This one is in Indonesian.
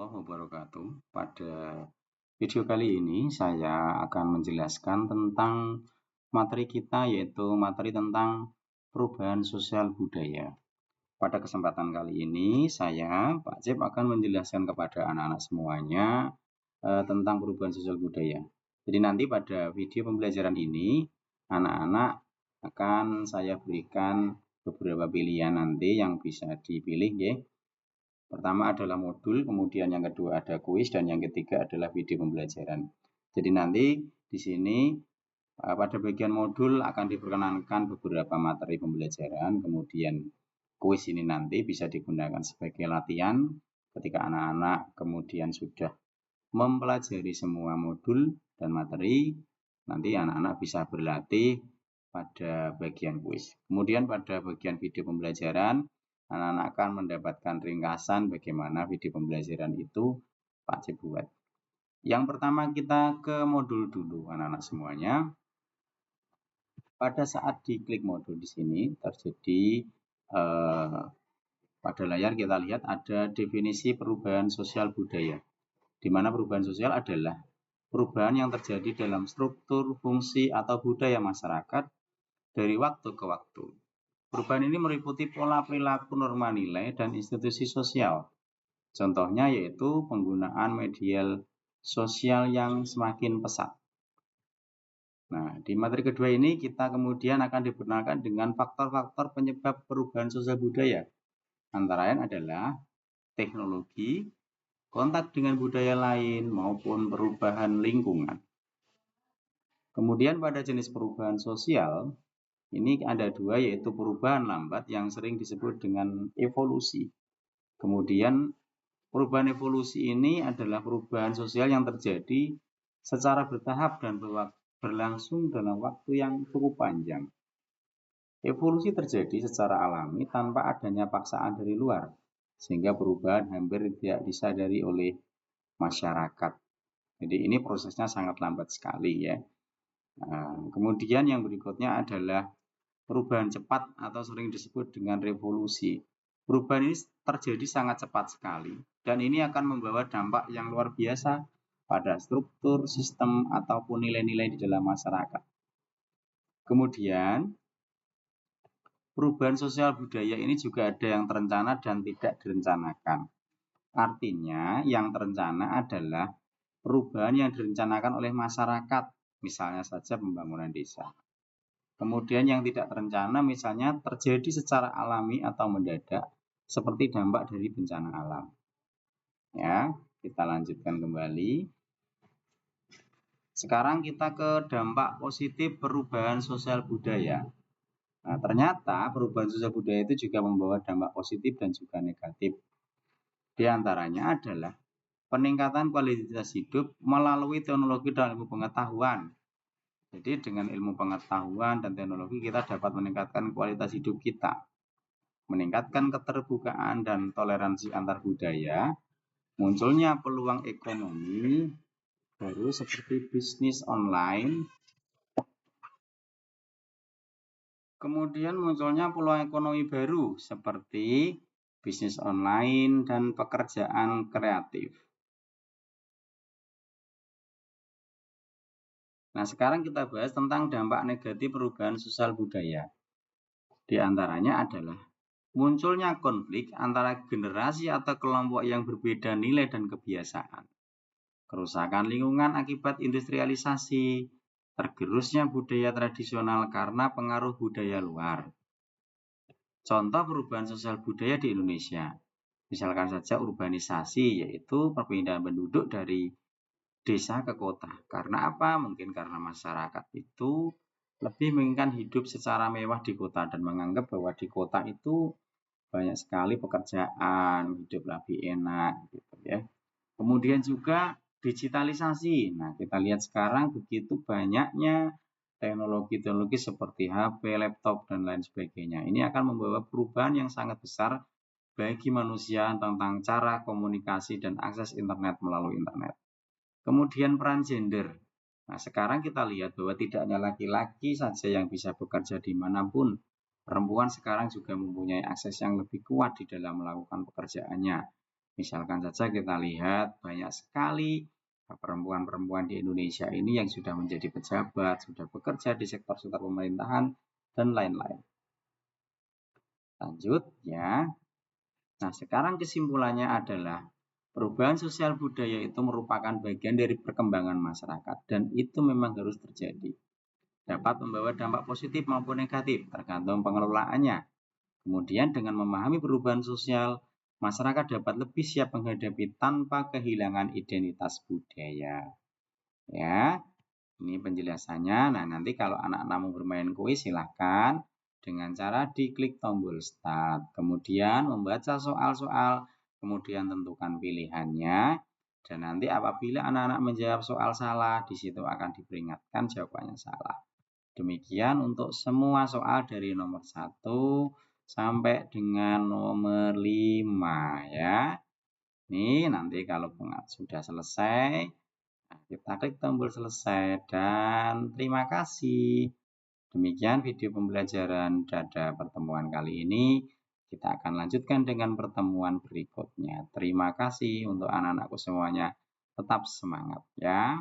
warahmatullahi wabarakatuh. Pada video kali ini saya akan menjelaskan tentang materi kita, yaitu materi tentang perubahan sosial budaya. Pada kesempatan kali ini saya, Pak Cep, akan menjelaskan kepada anak-anak semuanya tentang perubahan sosial budaya. Jadi nanti pada video pembelajaran ini anak-anak akan saya berikan beberapa pilihan nanti yang bisa dipilih ya. Pertama adalah modul, kemudian yang kedua ada kuis, dan yang ketiga adalah video pembelajaran. Jadi nanti di sini pada bagian modul akan diperkenankan beberapa materi pembelajaran, kemudian kuis ini nanti bisa digunakan sebagai latihan ketika anak-anak kemudian sudah mempelajari semua modul dan materi, nanti anak-anak bisa berlatih pada bagian kuis. Kemudian pada bagian video pembelajaran, anak-anak akan mendapatkan ringkasan bagaimana video pembelajaran itu Pak Cep buat. Yang pertama kita ke modul dulu anak-anak semuanya. Pada saat diklik modul di sini terjadi pada layar kita lihat ada definisi perubahan sosial budaya. Di mana perubahan sosial adalah perubahan yang terjadi dalam struktur, fungsi, atau budaya masyarakat dari waktu ke waktu. Perubahan ini meliputi pola perilaku, norma nilai, dan institusi sosial. Contohnya yaitu penggunaan media sosial yang semakin pesat. Nah, di materi kedua ini kita kemudian akan diperkenalkan dengan faktor-faktor penyebab perubahan sosial budaya. Antara lain adalah teknologi, kontak dengan budaya lain, maupun perubahan lingkungan. Kemudian pada jenis perubahan sosial, ini ada dua, yaitu perubahan lambat yang sering disebut dengan evolusi. Kemudian perubahan evolusi ini adalah perubahan sosial yang terjadi secara bertahap dan berlangsung dalam waktu yang cukup panjang. Evolusi terjadi secara alami tanpa adanya paksaan dari luar, sehingga perubahan hampir tidak disadari oleh masyarakat. Jadi ini prosesnya sangat lambat sekali ya. Nah, kemudian yang berikutnya adalah perubahan cepat atau sering disebut dengan revolusi. Perubahan ini terjadi sangat cepat sekali dan ini akan membawa dampak yang luar biasa pada struktur, sistem, ataupun nilai-nilai di dalam masyarakat. Kemudian perubahan sosial budaya ini juga ada yang terencana dan tidak direncanakan. Artinya yang terencana adalah perubahan yang direncanakan oleh masyarakat, misalnya saja pembangunan desa. Kemudian yang tidak terencana misalnya terjadi secara alami atau mendadak seperti dampak dari bencana alam. Ya, kita lanjutkan kembali. Sekarang kita ke dampak positif perubahan sosial budaya. Nah, ternyata perubahan sosial budaya itu juga membawa dampak positif dan juga negatif. Di antaranya adalah peningkatan kualitas hidup melalui teknologi dan ilmu pengetahuan. Jadi dengan ilmu pengetahuan dan teknologi kita dapat meningkatkan kualitas hidup kita, meningkatkan keterbukaan dan toleransi antar budaya, munculnya peluang ekonomi baru seperti bisnis online, kemudian munculnya peluang ekonomi baru seperti bisnis online dan pekerjaan kreatif. Nah, sekarang kita bahas tentang dampak negatif perubahan sosial budaya. Di antaranya adalah munculnya konflik antara generasi atau kelompok yang berbeda nilai dan kebiasaan, kerusakan lingkungan akibat industrialisasi, tergerusnya budaya tradisional karena pengaruh budaya luar. Contoh perubahan sosial budaya di Indonesia, misalkan saja urbanisasi, yaitu perpindahan penduduk dari desa ke kota. Karena apa? Mungkin karena masyarakat itu lebih menginginkan hidup secara mewah di kota dan menganggap bahwa di kota itu banyak sekali pekerjaan, hidup lebih enak gitu ya. Kemudian juga digitalisasi. Nah, kita lihat sekarang begitu banyaknya teknologi-teknologi seperti HP, laptop, dan lain sebagainya. Ini akan membawa perubahan yang sangat besar bagi manusia tentang cara komunikasi dan akses internet melalui internet. Kemudian peran gender. Nah, sekarang kita lihat bahwa tidak hanya laki-laki saja yang bisa bekerja dimanapun. Perempuan sekarang juga mempunyai akses yang lebih kuat di dalam melakukan pekerjaannya. Misalkan saja kita lihat banyak sekali perempuan-perempuan di Indonesia ini yang sudah menjadi pejabat, sudah bekerja di sektor-sektor pemerintahan, dan lain-lain. Lanjut ya. Nah, sekarang kesimpulannya adalah perubahan sosial budaya itu merupakan bagian dari perkembangan masyarakat dan itu memang harus terjadi. Dapat membawa dampak positif maupun negatif tergantung pengelolaannya. Kemudian dengan memahami perubahan sosial, masyarakat dapat lebih siap menghadapi tanpa kehilangan identitas budaya. Ya, ini penjelasannya. Nah, nanti kalau anak-anak mau bermain kuis silahkan dengan cara diklik tombol start. Kemudian membaca soal-soal, kemudian tentukan pilihannya. Dan nanti apabila anak-anak menjawab soal salah, di situ akan diperingatkan jawabannya salah. Demikian untuk semua soal dari nomor 1 sampai dengan nomor 5 ya. Ini nanti kalau sudah selesai, kita klik tombol selesai dan terima kasih. Demikian video pembelajaran pada pertemuan kali ini. Kita akan lanjutkan dengan pertemuan berikutnya. Terima kasih untuk anak-anakku semuanya. Tetap semangat ya.